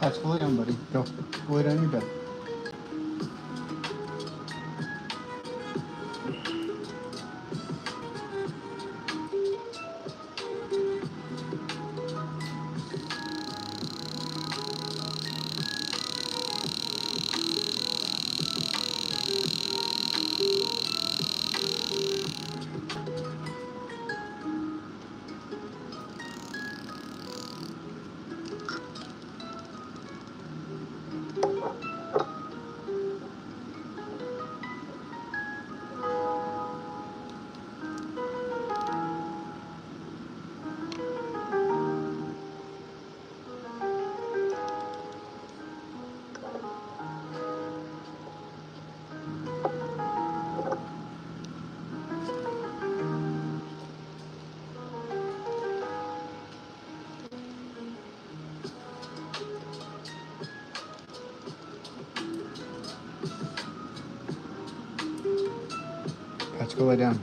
Let's go lay down, buddy. Go. Go lay down in your bed. Let's go lay down.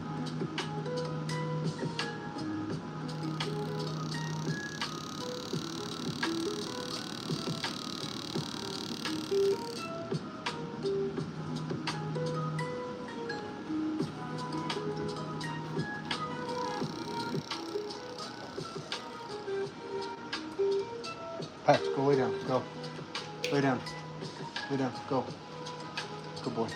Pat, go lay down. Go. Lay down. Lay down. Go. Good boy.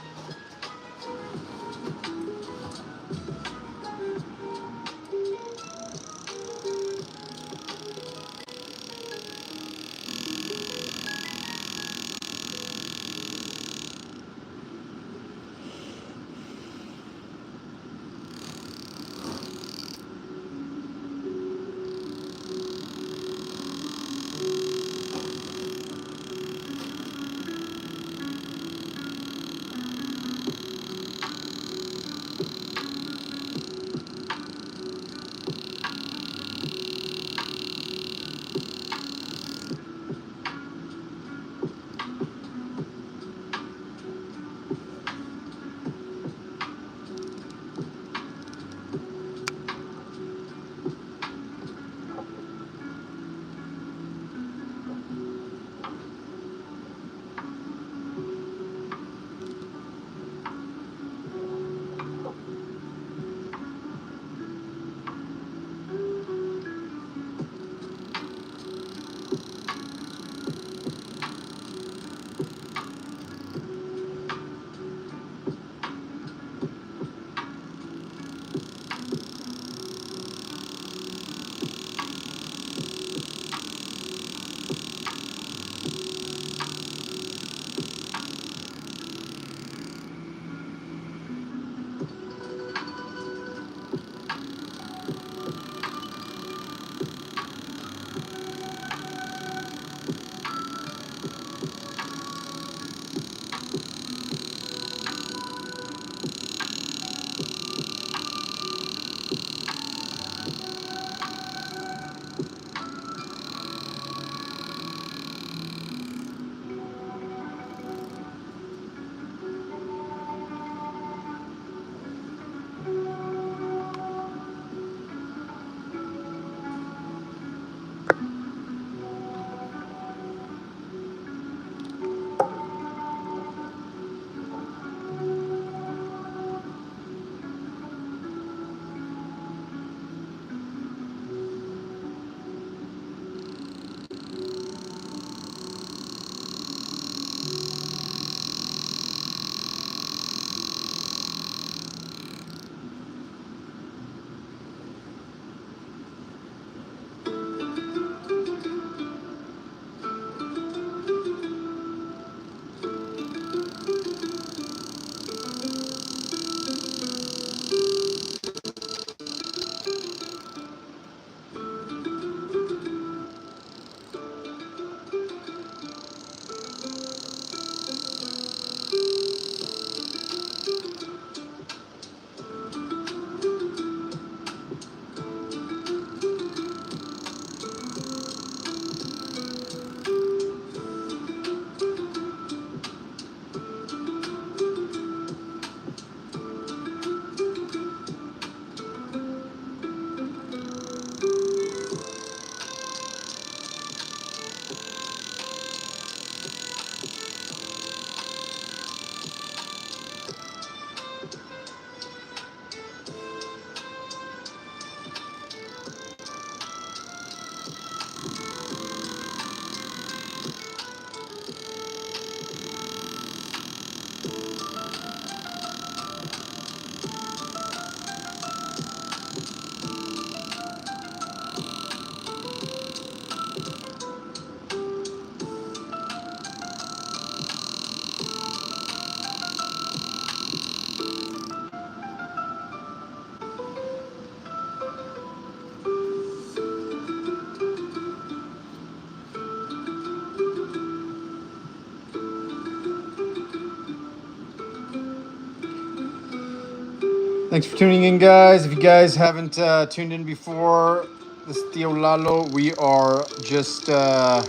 Thanks for tuning in, guys. If you guys haven't tuned in before, this is Theo Lalo. We are just pen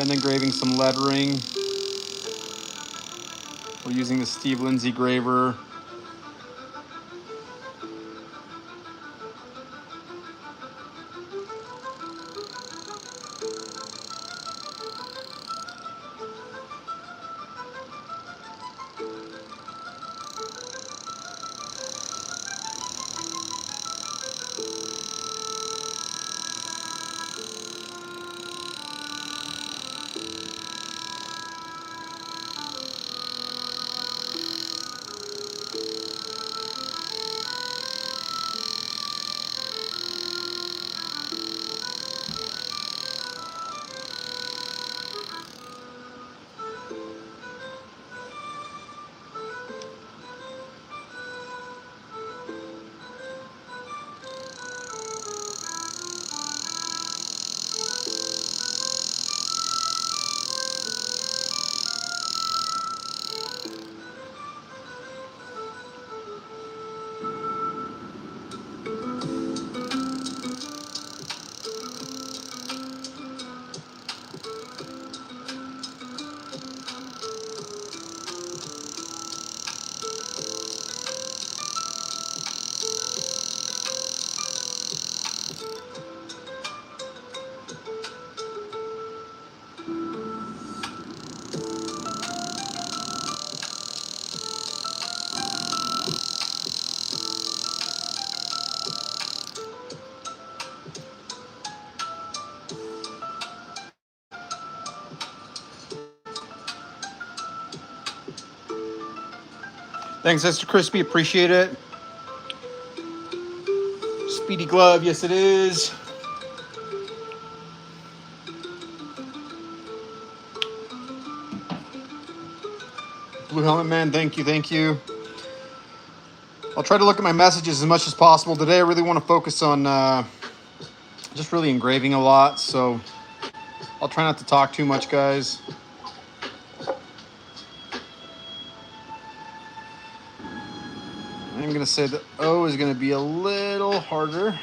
engraving some lettering. We're using the Steve Lindsay graver. Thanks, Mr. Crispy. Appreciate it. Speedy Glove, yes it is. Blue Helmet Man, thank you, thank you. I'll try to look at my messages as much as possible. Today I really want to focus on just really engraving a lot, so I'll try not to talk too much, guys. I'm gonna say the O is gonna be a little harder.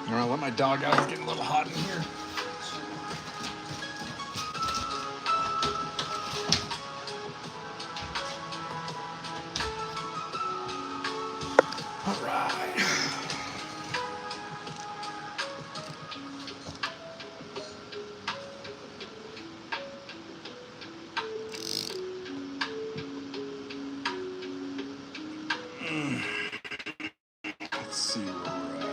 All right, let my dog out. It's getting a little hot in here. All right. Let's see where we're at.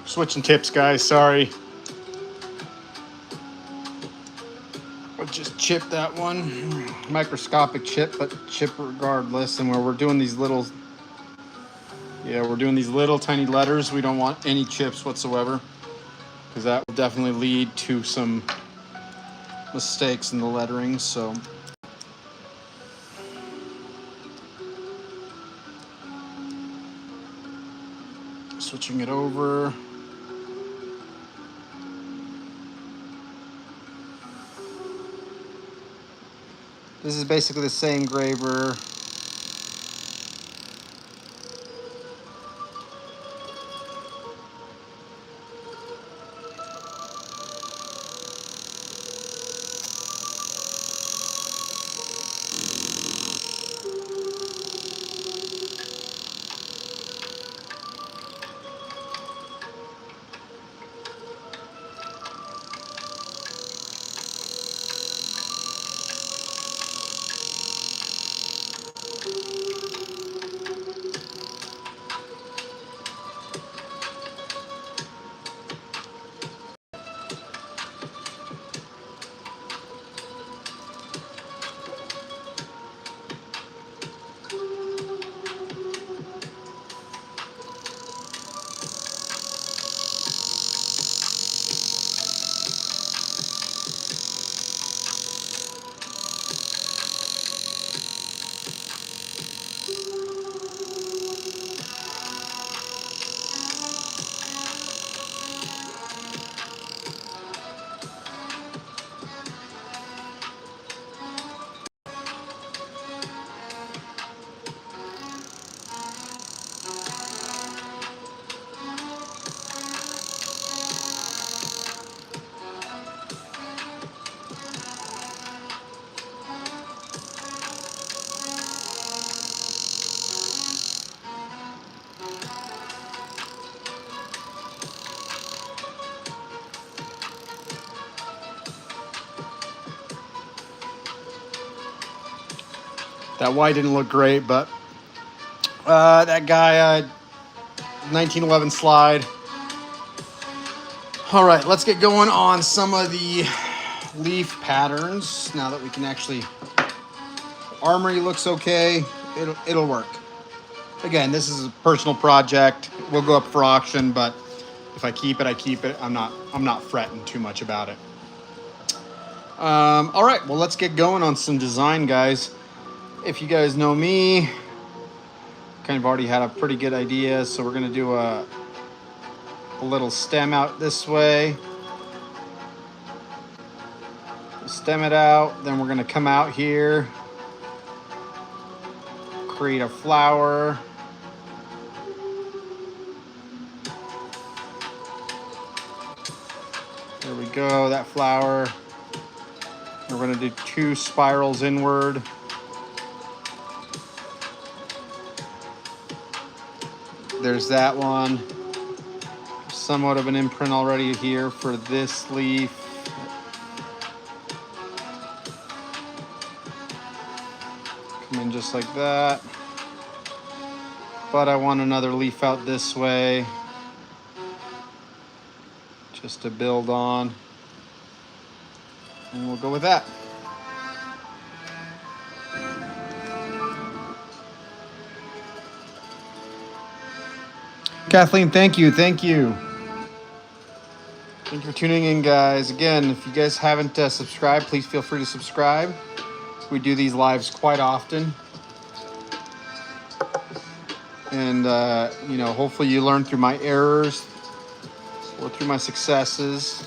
Switching tips, guys, sorry. I'll just chip that one. Microscopic chip, but chip regardless. And where we're doing these little, we're doing these little tiny letters. We don't want any chips whatsoever, because that will definitely lead to some mistakes in the lettering. So switching it over. This is basically the same engraver. That Y didn't look great, but that guy, 1911 slide. All right, let's get going on some of the leaf patterns now that we can actually. Armory looks okay. It'll work. Again, this is a personal project. We'll go up for auction, but if I keep it, I keep it. I'm not fretting too much about it. All right, well, let's get going on some design, guys. If you guys know me, kind of already had a pretty good idea. So we're gonna do a little stem out this way. Stem it out, then we're gonna come out here, create a flower. There we go, that flower. We're gonna do 2 spirals inward. There's that one. Somewhat of an imprint already here for this leaf. Come in just like that. But I want another leaf out this way, just to build on. And we'll go with that. Kathleen, thank you. Thank you. Thank you for tuning in, guys. Again, if you guys haven't subscribed, please feel free to subscribe. We do these lives quite often. And, you know, hopefully you learn through my errors or through my successes.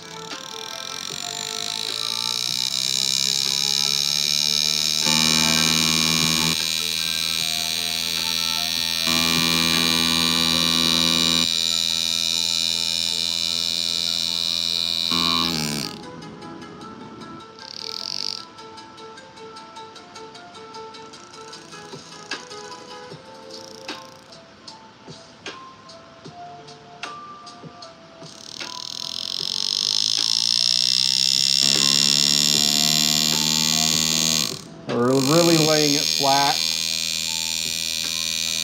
We're really laying it flat.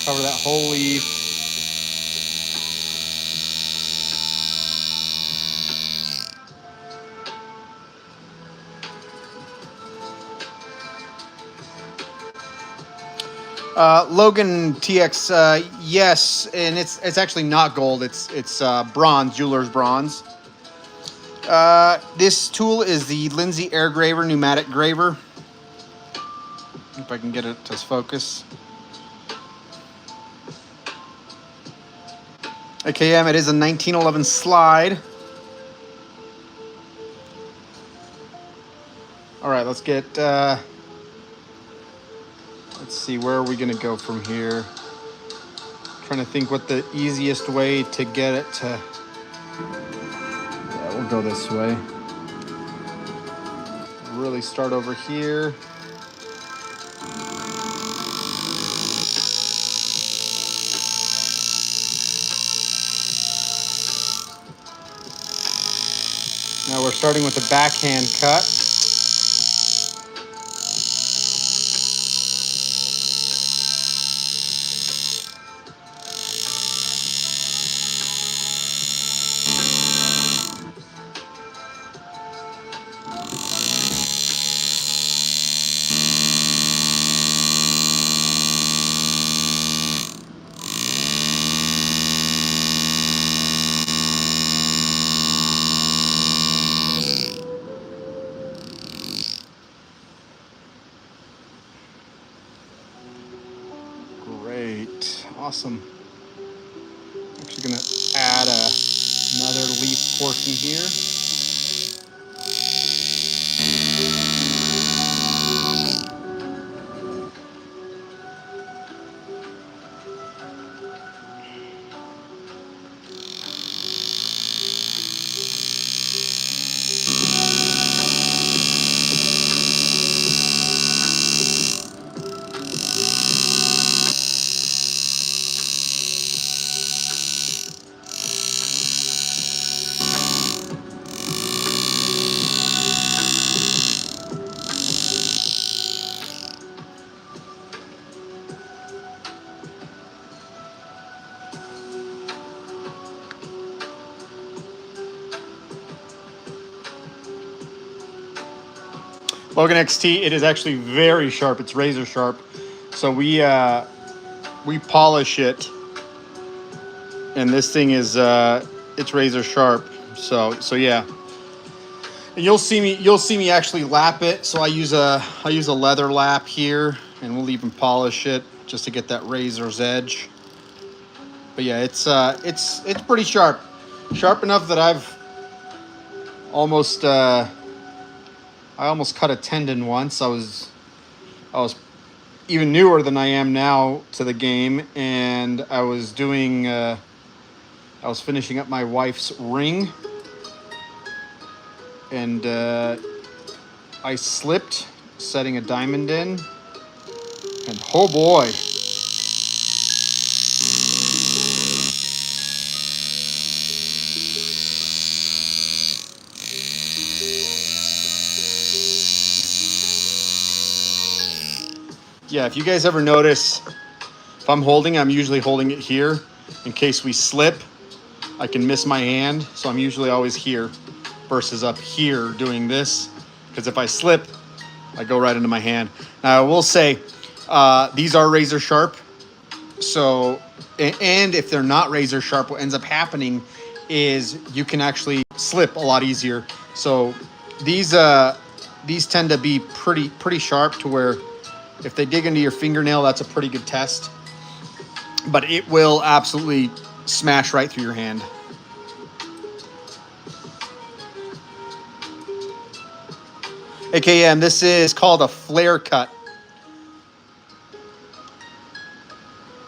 Cover that whole leaf. Logan TX, yes, and it's actually not gold. It's bronze, jeweler's bronze. This tool is the Lindsay Air Graver pneumatic graver. If I can get it to focus. AKM, it is a 1911 slide. All right, let's get, let's see, where are we gonna go from here? Trying to think what the easiest way to get it to, yeah, we'll go this way. Really start over here. Now we're starting with the backhand cut. Great, awesome. Actually gonna add another leaf portion here. Logan XT, it is actually very sharp. It's razor sharp. So we polish it, and this thing is it's razor sharp. So yeah. And you'll see me actually lap it. So I use a leather lap here, and we'll even polish it just to get that razor's edge. But yeah, it's pretty sharp. Sharp enough that I almost cut a tendon once. I was even newer than I am now to the game, and I was finishing up my wife's ring, and I slipped setting a diamond in, and oh boy. Yeah, if you guys ever notice, if I'm usually holding it here in case we slip. I can miss my hand, so I'm usually always here versus up here doing this, because if I slip, I go right into my hand. Now, I will say, these are razor sharp, so, and if they're not razor sharp, what ends up happening is you can actually slip a lot easier. So these tend to be pretty sharp to where if they dig into your fingernail, that's a pretty good test. But it will absolutely smash right through your hand. AKM, this is called a flare cut.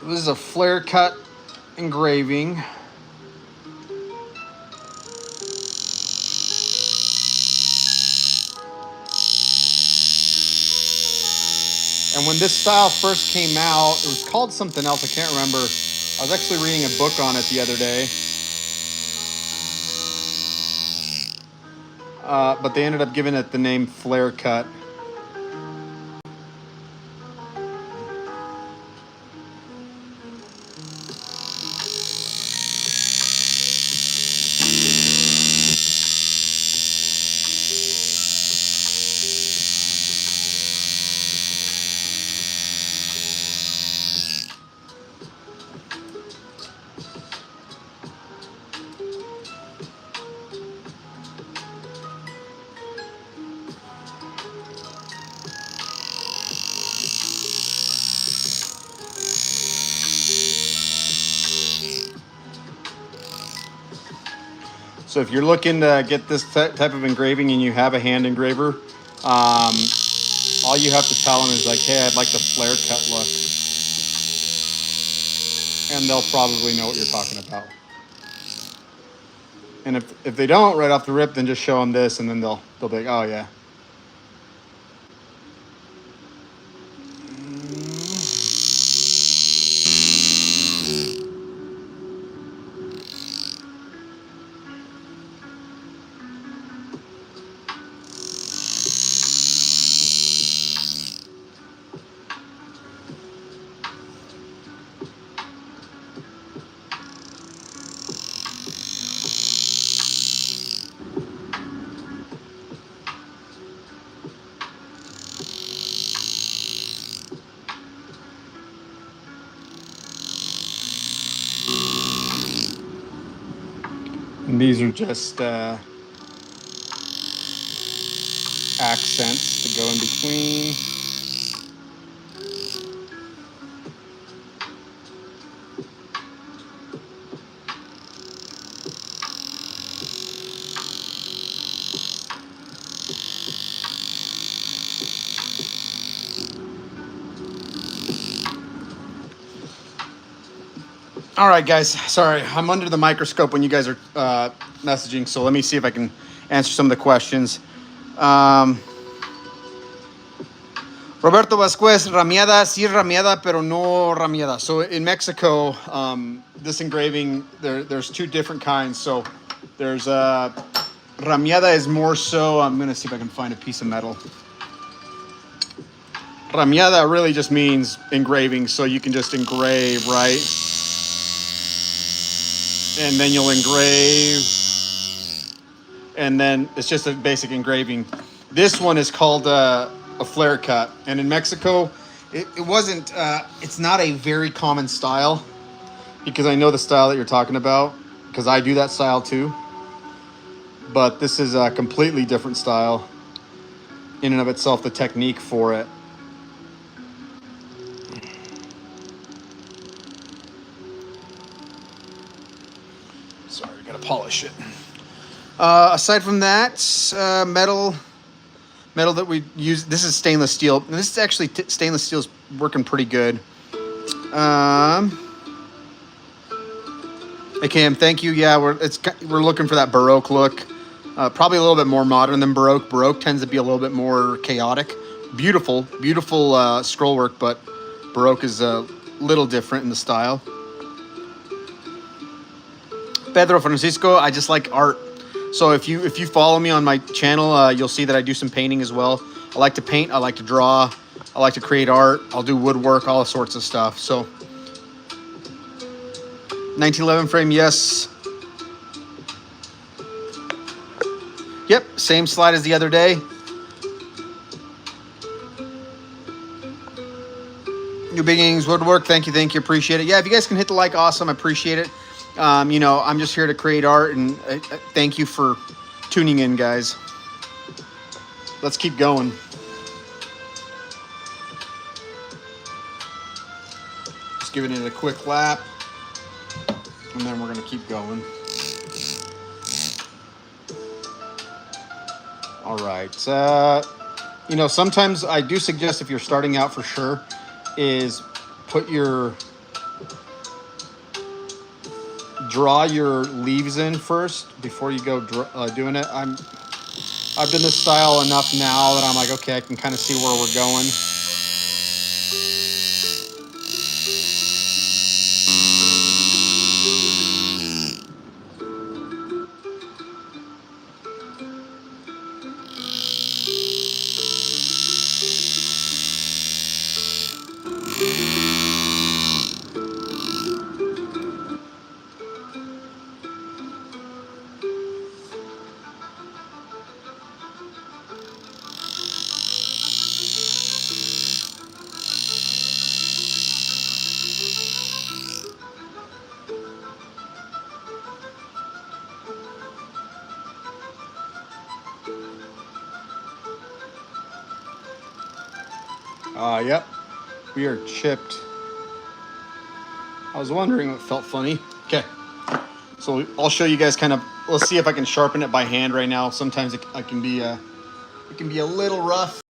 This is a flare cut engraving. And when this style first came out, it was called something else. I can't remember. I was actually reading a book on it the other day. But they ended up giving it the name flare cut. So if you're looking to get this type of engraving and you have a hand engraver, all you have to tell them is like, hey, I'd like the flare cut look. And they'll probably know what you're talking about. And if they don't right off the rip, then just show them this, and then they'll be like, oh yeah. And these are just accents to go in between. All right, guys. Sorry, I'm under the microscope when you guys are messaging, so let me see if I can answer some of the questions. Roberto Vasquez, ramiada, sí ramiada, pero no ramiada. So in Mexico, this engraving, there's two different kinds. So there's ramiada is more so, I'm going to see if I can find a piece of metal. Ramiada really just means engraving, so you can just engrave, right? And then you'll engrave, and then it's just a basic engraving. This one is called a flare cut, and in Mexico, it wasn't. It's not a very common style, because I know the style that you're talking about, because I do that style too. But this is a completely different style in and of itself, the technique for it. Sorry, gotta polish it. Aside from that, metal that we use. This is stainless steel. And this is actually stainless steel is working pretty good. AKM, thank you. Yeah, we're looking for that Baroque look. Probably a little bit more modern than Baroque. Baroque tends to be a little bit more chaotic. Beautiful scroll work, but Baroque is a little different in the style. Pedro Francisco, I just like art. So if you follow me on my channel, you'll see that I do some painting as well. I like to paint. I like to draw. I like to create art. I'll do woodwork, all sorts of stuff. So 1911 frame, yes. Yep, same slide as the other day. New beginnings, woodwork. Thank you, appreciate it. Yeah, if you guys can hit the like, awesome. I appreciate it. You know, I'm just here to create art, and thank you for tuning in, guys. Let's keep going. Just giving it a quick lap, and then we're gonna keep going. All right. You know, sometimes I do suggest, if you're starting out, for sure, is draw your leaves in first before you go doing it. I've done this style enough now that I'm like, okay, I can kind of see where we're going. Yep, we are chipped. I was wondering what felt funny. Okay, so I'll show you guys kind of. Let's see if I can sharpen it by hand right now. Sometimes it can be a little rough.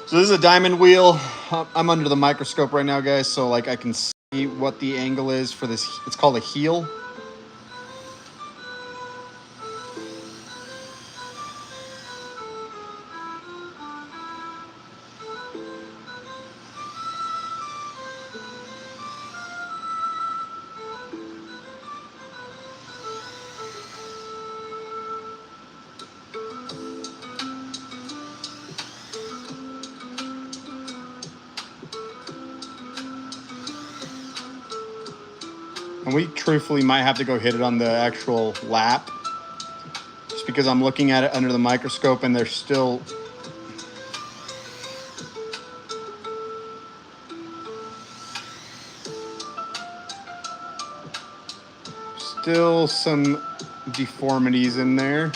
So this is a diamond wheel. I'm under the microscope right now, guys, so like I can see what the angle is for this. It's called a heel. And we truthfully might have to go hit it on the actual lap, just because I'm looking at it under the microscope and there's still some deformities in there.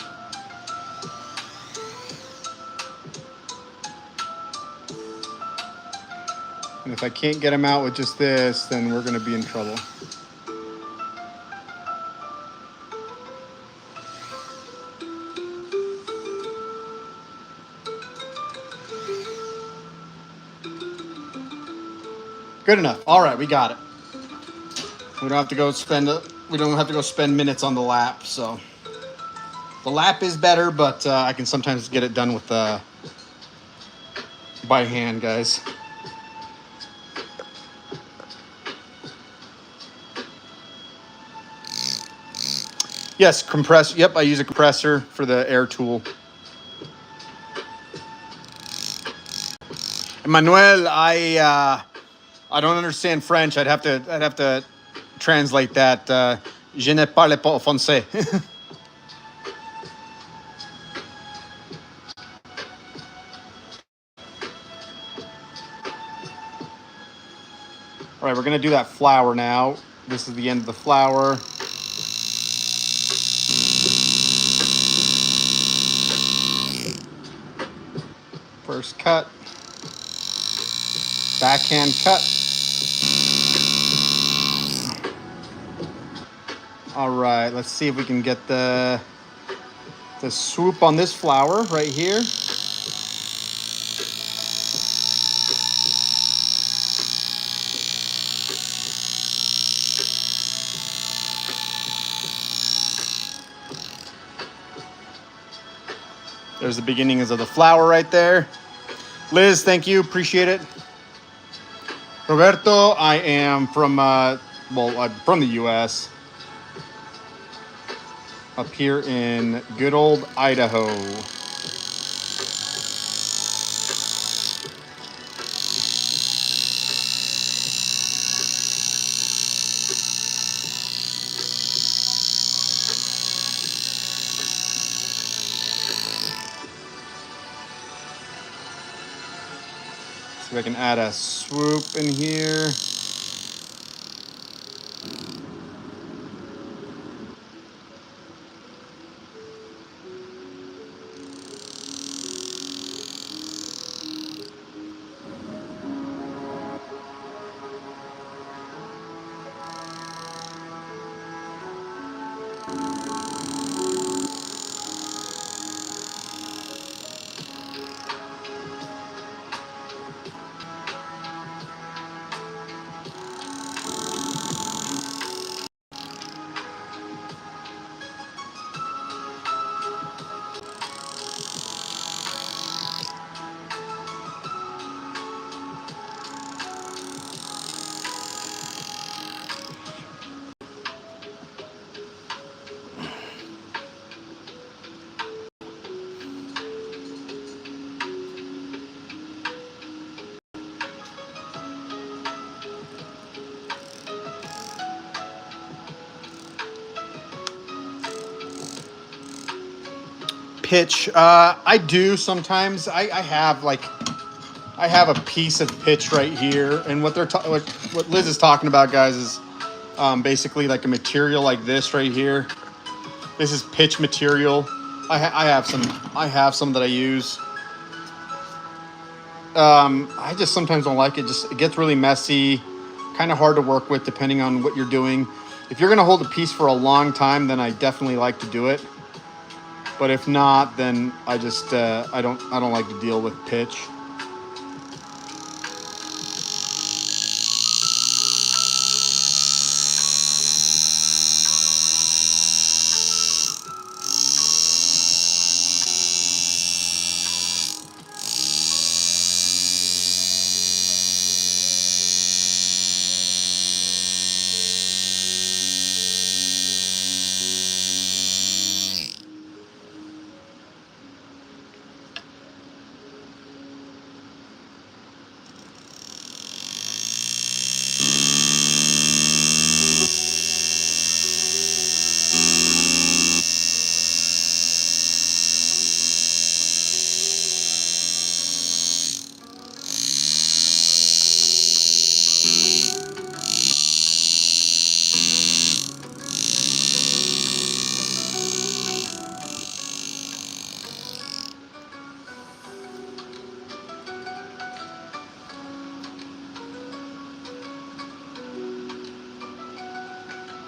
And if I can't get them out with just this, then we're going to be in trouble. Good enough. All right, we got it. We don't have to go spend minutes on the lap. So the lap is better, but I can sometimes get it done with by hand, guys. Yes, compressor. Yep, I use a compressor for the air tool. Emmanuel, I don't understand French. I'd have to translate that. Je ne parle pas français. All right, we're gonna do that flour now. This is the end of the flour. First cut. Backhand cut. All right, let's see if we can get the swoop on this flour right here. There's the beginnings of the flour right there. Liz, thank you, appreciate it. Roberto, I am from, I'm from the U.S. Up here in good old Idaho. See if I can add a swoop in here. Pitch, I do sometimes. I have a piece of pitch right here, and what what Liz is talking about, guys, is basically like a material like this right here. This is pitch material. I have some that I use. I just sometimes don't like it. It gets really messy, kind of hard to work with depending on what you're doing. If you're gonna hold a piece for a long time, then I definitely like to do it. But if not, then I just I don't like to deal with pitch.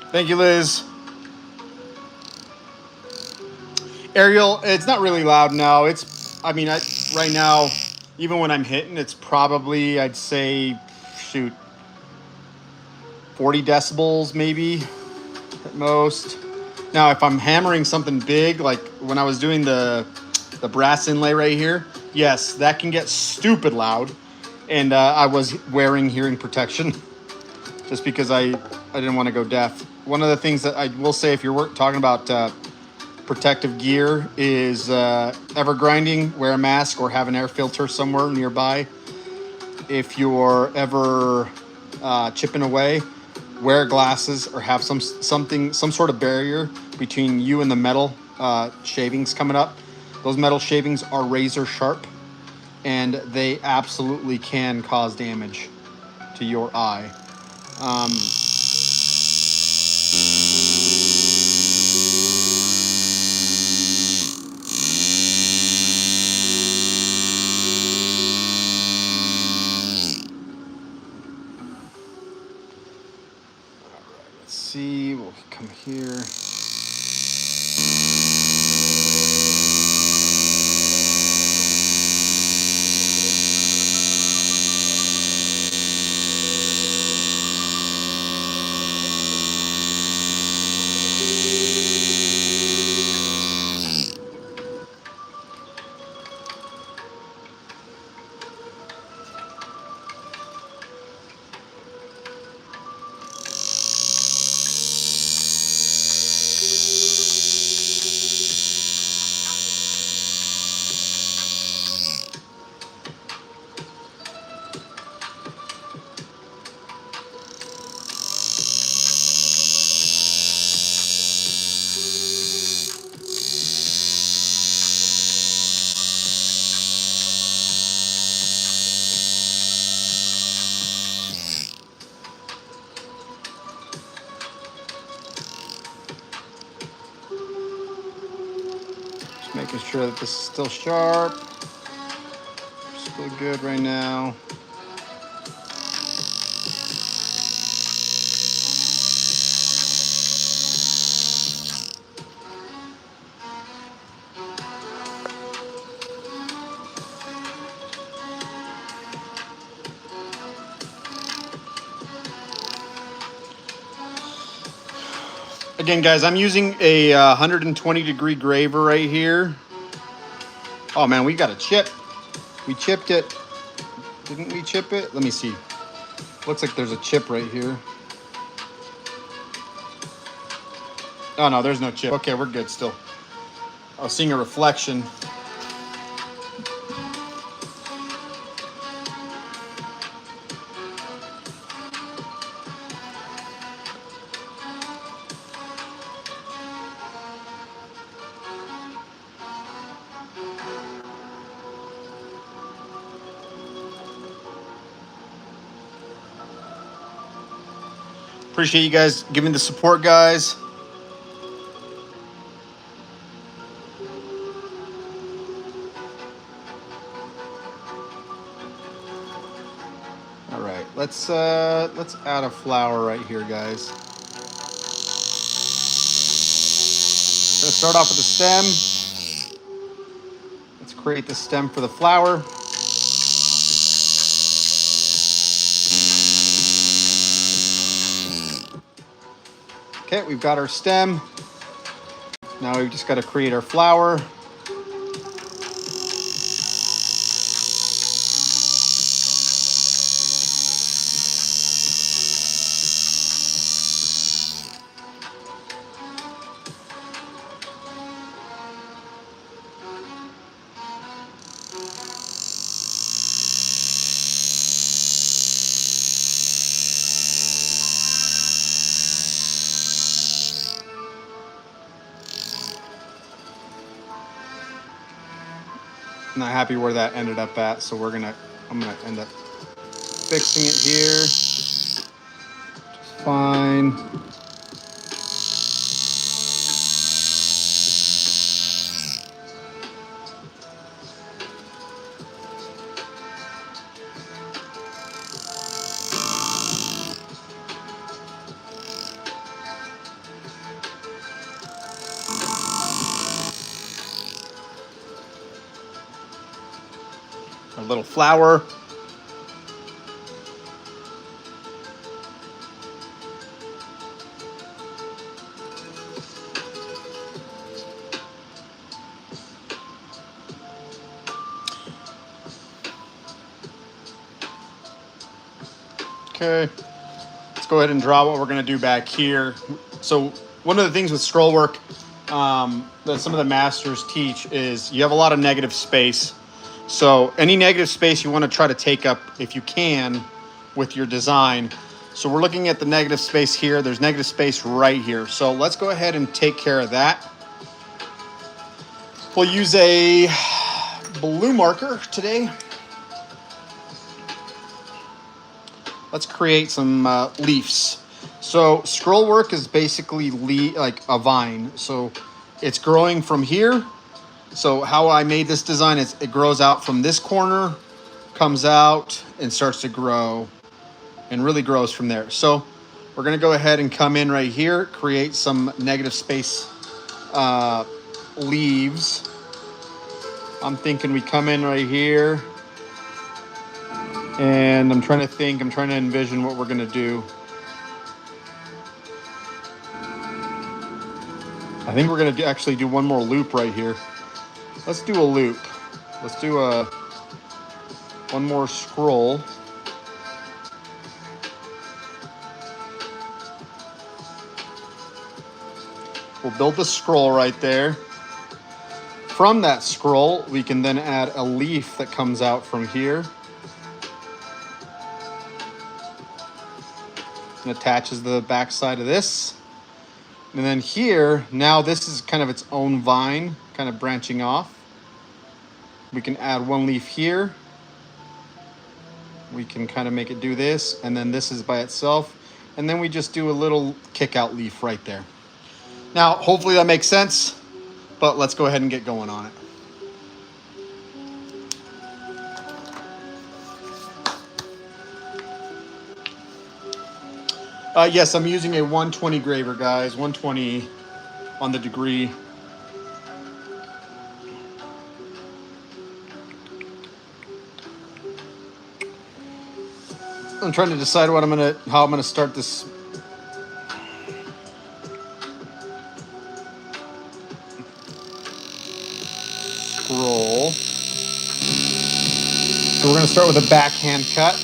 Thank you, Liz. Ariel, it's not really loud now. Right now, even when I'm hitting, it's probably, I'd say, 40 decibels maybe at most. Now, if I'm hammering something big, like when I was doing the brass inlay right here, yes, that can get stupid loud. And I was wearing hearing protection just because I didn't want to go deaf. One of the things that I will say, if you're talking about protective gear, is ever grinding, wear a mask or have an air filter somewhere nearby. If you're ever chipping away, wear glasses or have some sort of barrier between you and the metal shavings coming up. Those metal shavings are razor sharp, and they absolutely can cause damage to your eye. Let's see, we'll come here. Making sure that this is still sharp. Still good right now. Again, guys, I'm using a 120-degree graver right here. Oh man, we got a chip. We chipped it. Didn't we chip it? Let me see. Looks like there's a chip right here. Oh no, there's no chip. Okay, we're good still. I was seeing a reflection. Appreciate you guys giving the support, guys. All right, let's add a flower right here, guys. Gonna start off with the stem. Let's create the stem for the flower. Okay, we've got our stem. Now we've just got to create our flower. Not happy where that ended up at, so I'm gonna end up fixing it here. Just fine. A little flower. Okay, let's go ahead and draw what we're going to do back here. So one of the things with scroll work that some of the masters teach is you have a lot of negative space. So any negative space you want to try to take up if you can with your design. So we're looking at the negative space here. There's negative space right here. So let's go ahead and take care of that. We'll use a blue marker today. Let's create some leaves. So scroll work is basically like a vine. So it's growing from here. So how I made this design is it grows out from this corner, comes out and starts to grow and really grows from there. So we're gonna go ahead and come in right here, create some negative space leaves. I'm thinking we come in right here and I'm trying to envision what we're gonna do. I think we're gonna actually do one more loop right here. Let's do a loop. Let's do one more scroll. We'll build the scroll right there. From that scroll, we can then add a leaf that comes out from here and attaches the back side of this. And then here, now this is kind of its own vine, kind of branching off. We can add one leaf here. We can kind of make it do this, and then this is by itself. And then we just do a little kick out leaf right there. Now, hopefully that makes sense, but let's go ahead and get going on it. Yes, I'm using a 120 graver, guys. 120 on the degree. I'm trying to decide how I'm gonna start this. Scroll. So we're gonna start with a backhand cut.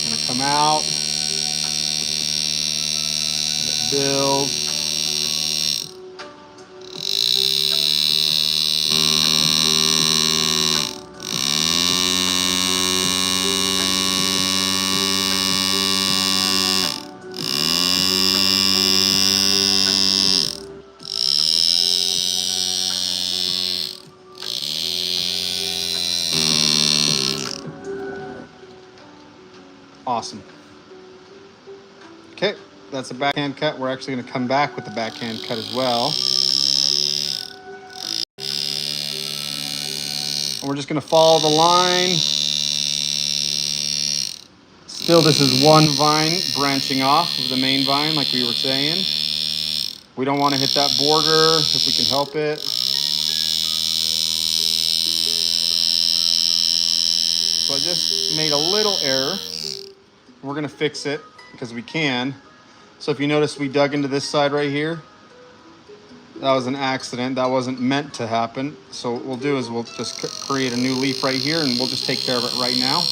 Gonna come out, build. Awesome. Okay, that's a backhand cut. We're actually going to come back with the backhand cut as well. And we're just going to follow the line. Still, this is one vine branching off of the main vine, like we were saying. We don't want to hit that border if we can help it. So I just made a little error. We're gonna fix it because we can. So if you notice, we dug into this side right here. That was an accident. That wasn't meant to happen. So what we'll do is we'll just create a new leaf right here and we'll just take care of it right now.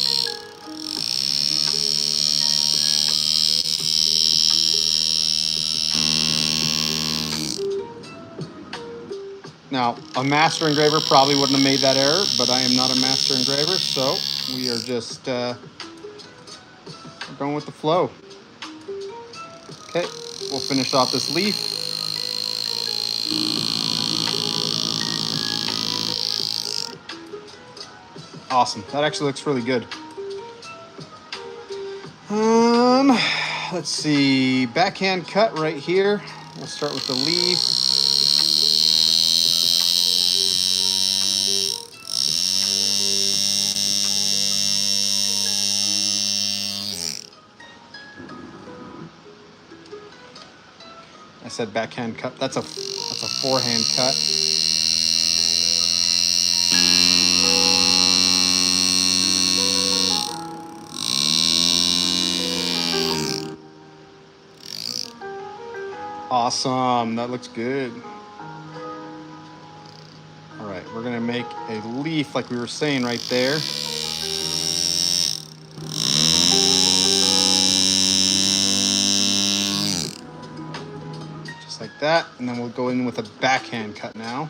Now, a master engraver probably wouldn't have made that error, but I am not a master engraver, so we are just going with the flow. Okay, we'll finish off this leaf. Awesome, that actually looks really good. Let's see, backhand cut right here. We'll start with the leaf. I said backhand cut. That's a forehand cut. Awesome. That looks good. All right, we're gonna make a leaf like we were saying right there. Like that, and then we'll go in with a backhand cut now.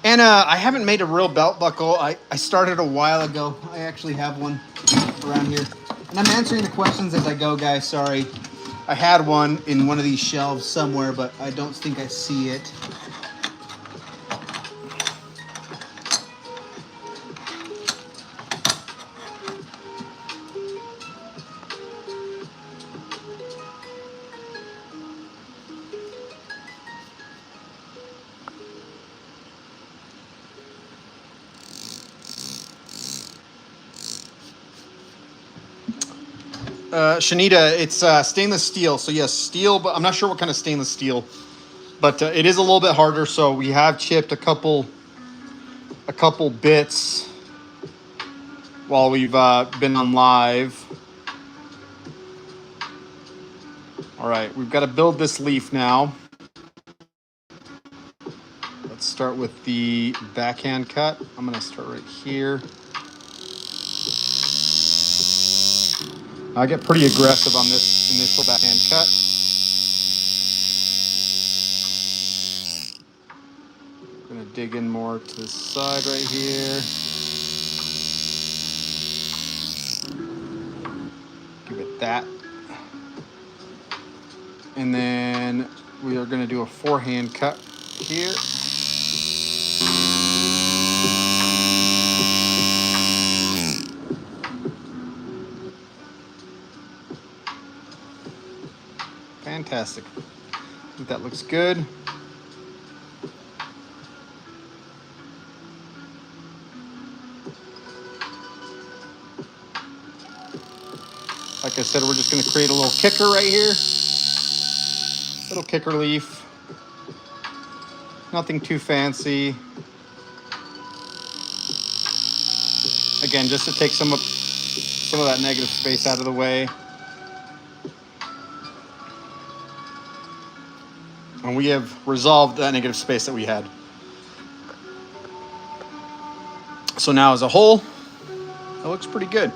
And I haven't made a real belt buckle. I started a while ago. I actually have one around here. And I'm answering the questions as I go, guys. Sorry. I had one in one of these shelves somewhere, but I don't think I see it. Shanita, it's stainless steel. So yes, steel, but I'm not sure what kind of stainless steel. But it is a little bit harder. So we have chipped a couple bits while we've been on live. All right, we've got to build this leaf now. Let's start with the backhand cut. I'm going to start right here. I get pretty aggressive on this initial backhand cut. I'm going to dig in more to this side right here. Give it that. And then we are going to do a forehand cut here. Fantastic. I think that looks good. Like I said, we're just going to create a little kicker right here. Little kicker leaf. Nothing too fancy. Again, just to take some of that negative space out of the way. And we have resolved that negative space that we had. So now as a whole, it looks pretty good.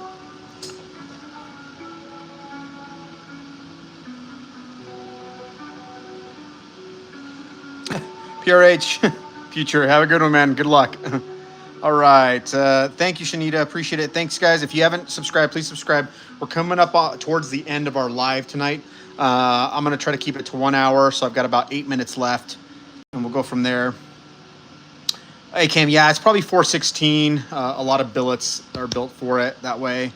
PRH, future, have a good one, man. Good luck. All right. Thank you, Shanita. Appreciate it. Thanks, guys. If you haven't subscribed, please subscribe. We're coming up towards the end of our live tonight. I'm going to try to keep it to 1 hour, so I've got about 8 minutes left, and we'll go from there. Hey, Cam, yeah, it's probably 416. A lot of billets are built for it that way.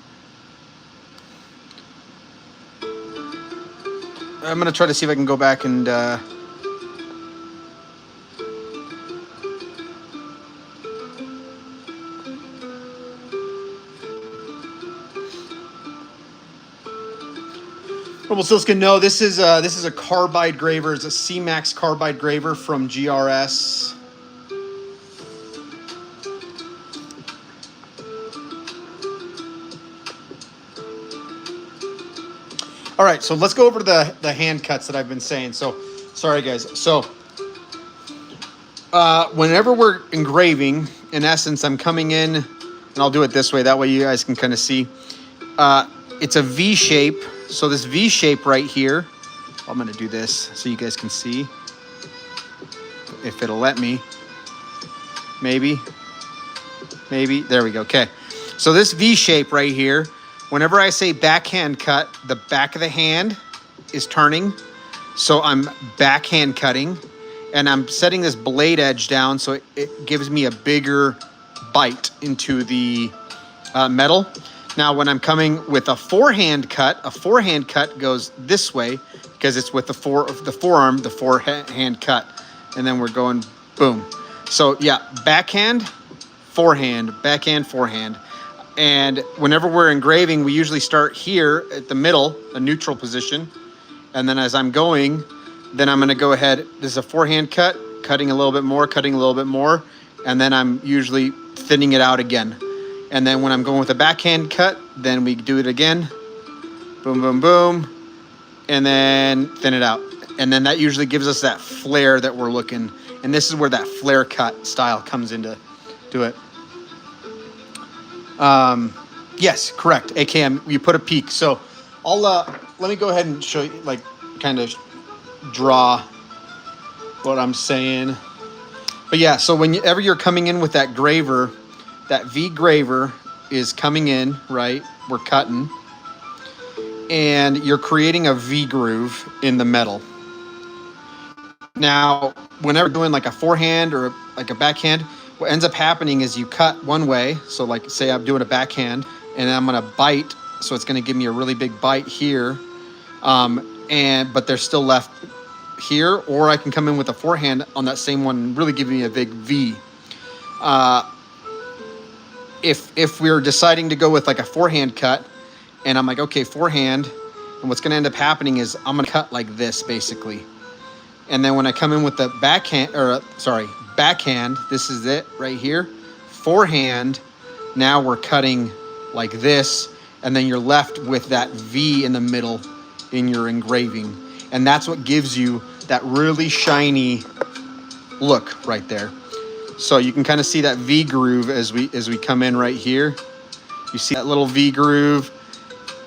I'm going to try to see if I can go back and... Rumpelstiltskin, no, this is a carbide graver. It's a C-Max carbide graver from GRS. All right, so let's go over to the hand cuts that I've been saying. So, sorry guys. So, whenever we're engraving, in essence, I'm coming in, and I'll do it this way. That way you guys can kind of see. It's a V shape. So this V shape right here, I'm going to do this so you guys can see if it'll let me. Maybe. There we go. Okay. So this V shape right here, whenever I say backhand cut, the back of the hand is turning. So I'm backhand cutting, and I'm setting this blade edge down so it gives me a bigger bite into the metal. Now, when I'm coming with a forehand cut goes this way because it's with the forearm, the forehand cut. And then we're going boom. So, yeah, backhand, forehand. And whenever we're engraving, we usually start here at the middle, a neutral position. And then as I'm going, then I'm going to go ahead. This is a forehand cut, cutting a little bit more. And then I'm usually thinning it out again. And then when I'm going with a backhand cut, then we do it again. Boom, boom, boom. And then thin it out. And then that usually gives us that flare that we're looking. And this is where that flare cut style comes into it. Yes, correct. AKM, you put a peak. So I'll let me go ahead and show you, like, kind of draw what I'm saying. But yeah, so whenever you're coming in with that graver, that V graver is coming in, right? We're cutting, and you're creating a V groove in the metal. Now, whenever doing like a forehand or like a backhand, what ends up happening is you cut one way. So like say I'm doing a backhand and I'm gonna bite, so it's gonna give me a really big bite here. But they're still left here, or I can come in with a forehand on that same one and really give me a big V. If we're deciding to go with like a forehand cut, and I'm like, okay, forehand, and what's gonna end up happening is I'm gonna cut like this basically. And then when I come in with the backhand, this is it right here. Forehand, now we're cutting like this, and then you're left with that V in the middle in your engraving. And that's what gives you that really shiny look right there. So you can kind of see that V groove as we come in right here. You see that little V groove?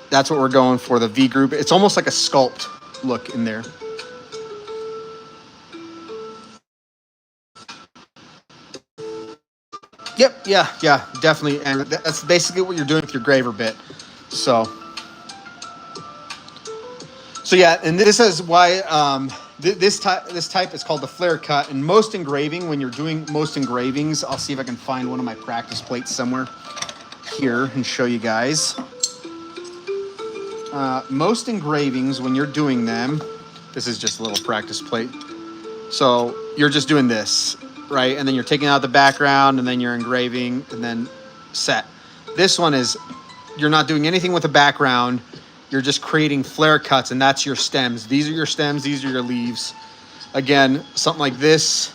That's what we're going for, the V groove. It's almost like a sculpt look in there. Yep, yeah, definitely. And that's basically what you're doing with your graver bit. So yeah, and this is why this type is called the flare cut. And most engraving, when you're doing most engravings, I'll see if I can find one of my practice plates somewhere here and show you guys. Most engravings, when you're doing them, this is just a little practice plate. So you're just doing this, right? And then you're taking out the background, and then you're engraving, and then set. This one is, you're not doing anything with the background. You're just creating flare cuts, and that's your stems. These are your stems. These are your leaves. Again, something like this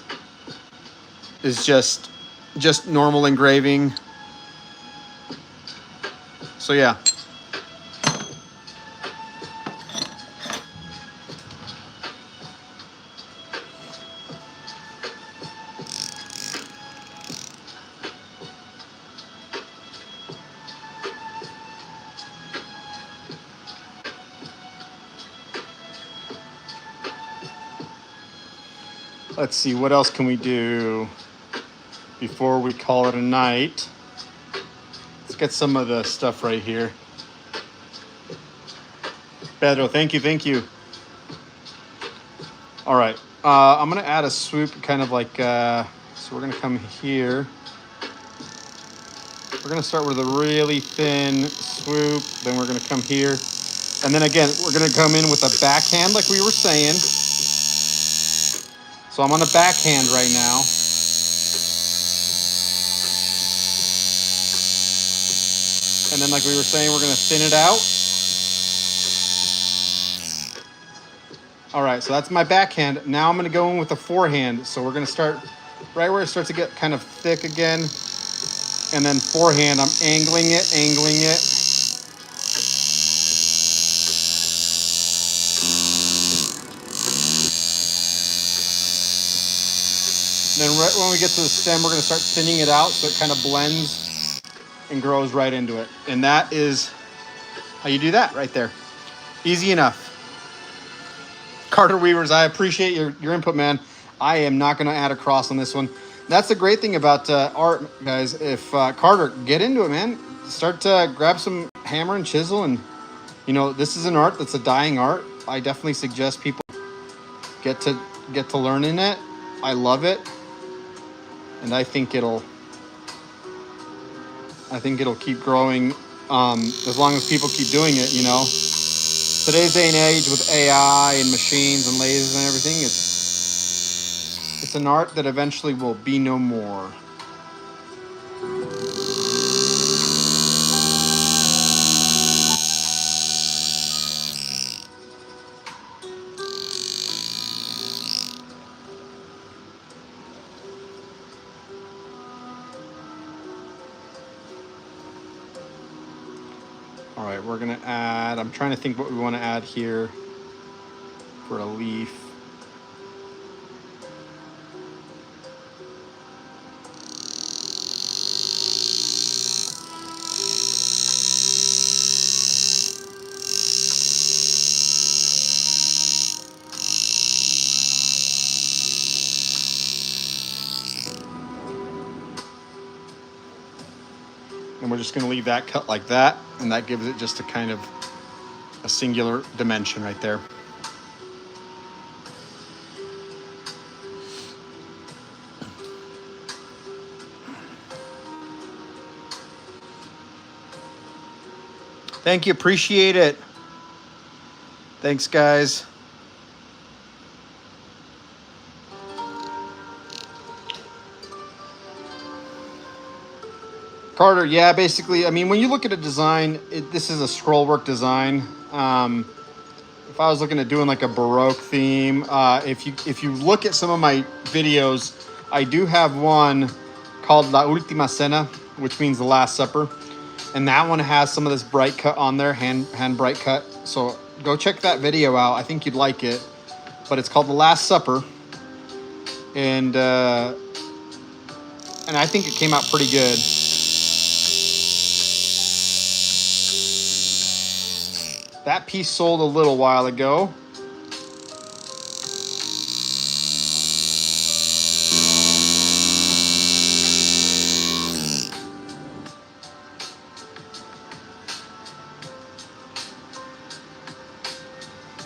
is just normal engraving. So yeah. Let's see, what else can we do before we call it a night? Let's get some of the stuff right here. Pedro, thank you. All right, I'm gonna add a swoop, kind of like, so we're gonna come here. We're gonna start with a really thin swoop, then we're gonna come here. And then again, we're gonna come in with a backhand like we were saying. So I'm on a backhand right now. And then like we were saying, we're gonna thin it out. All right, so that's my backhand. Now I'm gonna go in with the forehand. So we're gonna start right where it starts to get kind of thick again. And then forehand, I'm angling it. And then right when we get to the stem, we're gonna start thinning it out so it kind of blends and grows right into it. And that is how you do that right there. Easy enough. Carter Weavers, I appreciate your input, man. I am not gonna add a cross on this one. That's the great thing about art, guys. If Carter, get into it, man. Start to grab some hammer and chisel, and this is an art that's a dying art. I definitely suggest people get to learning it. I love it, and I think it'll keep growing as long as people keep doing it. Today's day and age with AI and machines and lasers and everything, it's an art that eventually will be no more. All right, we're gonna add, I'm trying to think what we want to add here for a leaf. we're just going to leave that cut like that, and that gives it just a kind of a singular dimension right there. Thank you, appreciate it. Thanks, guys. Carter, yeah, basically, I mean, when you look at a design, this is a scroll work design. If I was looking at doing like a Baroque theme, if you look at some of my videos, I do have one called La Última Cena, which means the Last Supper, and that one has some of this bright cut on there, hand bright cut. So go check that video out. I think you'd like it, but it's called The Last Supper, and I think it came out pretty good. That piece sold a little while ago.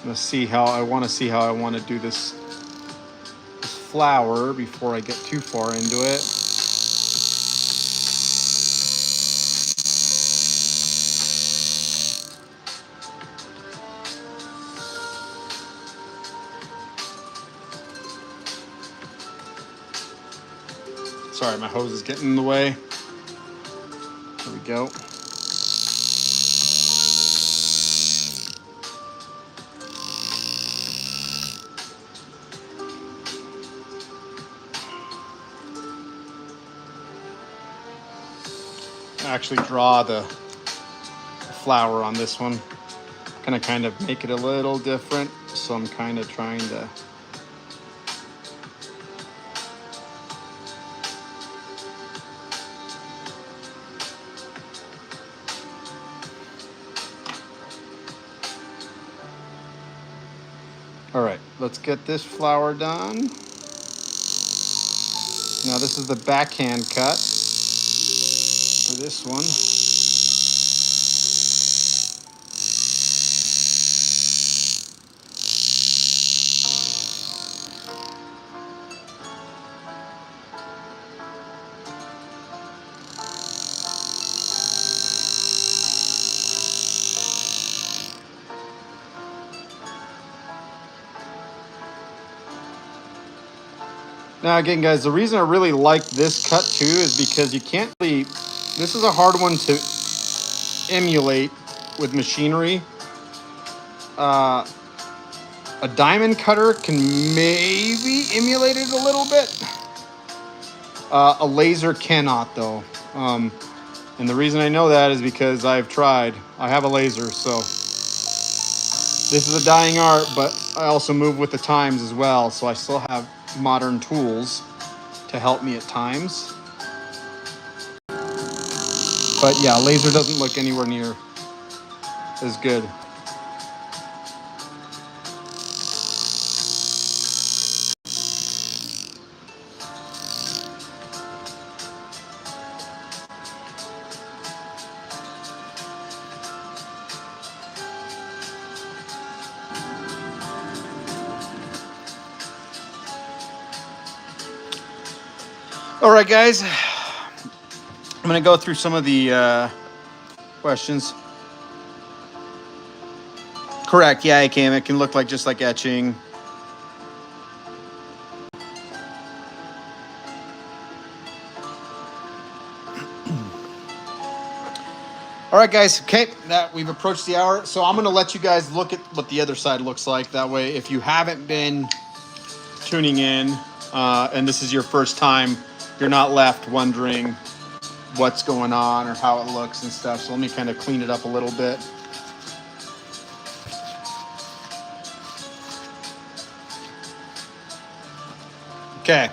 Let's see how I want to do this flower before I get too far into it. Sorry, my hose is getting in the way. There we go. I actually draw the flower on this one. Gonna kind of make it a little different, so I'm kind of trying to all right, let's get this flower done. Now this is the backhand cut for this one. Now again, guys, the reason I really like this cut too is because you can't really, this is a hard one to emulate with machinery. A diamond cutter can maybe emulate it a little bit. A laser cannot though. And the reason I know that is because I've tried. I have a laser, so this is a dying art, but I also move with the times as well, so I still have modern tools to help me at times. But yeah, laser doesn't look anywhere near as good. All right, guys, I'm going to go through some of the questions. Correct. Yeah, it can. It can look like just like etching. All right, guys. Okay, that we've approached the hour, so I'm going to let you guys look at what the other side looks like. That way, if you haven't been tuning in and this is your first time, you're not left wondering what's going on or how it looks and stuff. So let me kind of clean it up a little bit. Okay,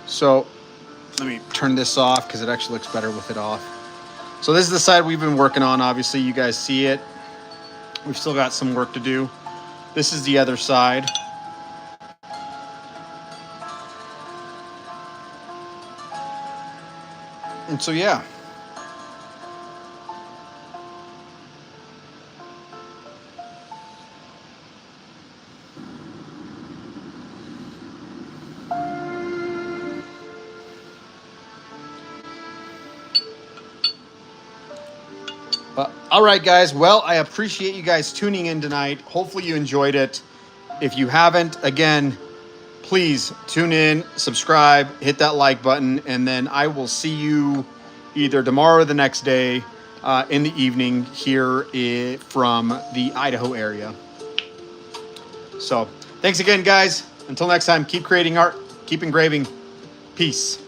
so let me turn this off because it actually looks better with it off. So this is the side we've been working on. Obviously, you guys see it. We've still got some work to do. This is the other side. And so, yeah, All right, guys. Well, I appreciate you guys tuning in tonight. Hopefully you enjoyed it. If you haven't, again, please tune in, subscribe, hit that like button, and then I will see you either tomorrow or the next day in the evening here from the Idaho area. So thanks again, guys. Until next time, keep creating art, keep engraving. Peace.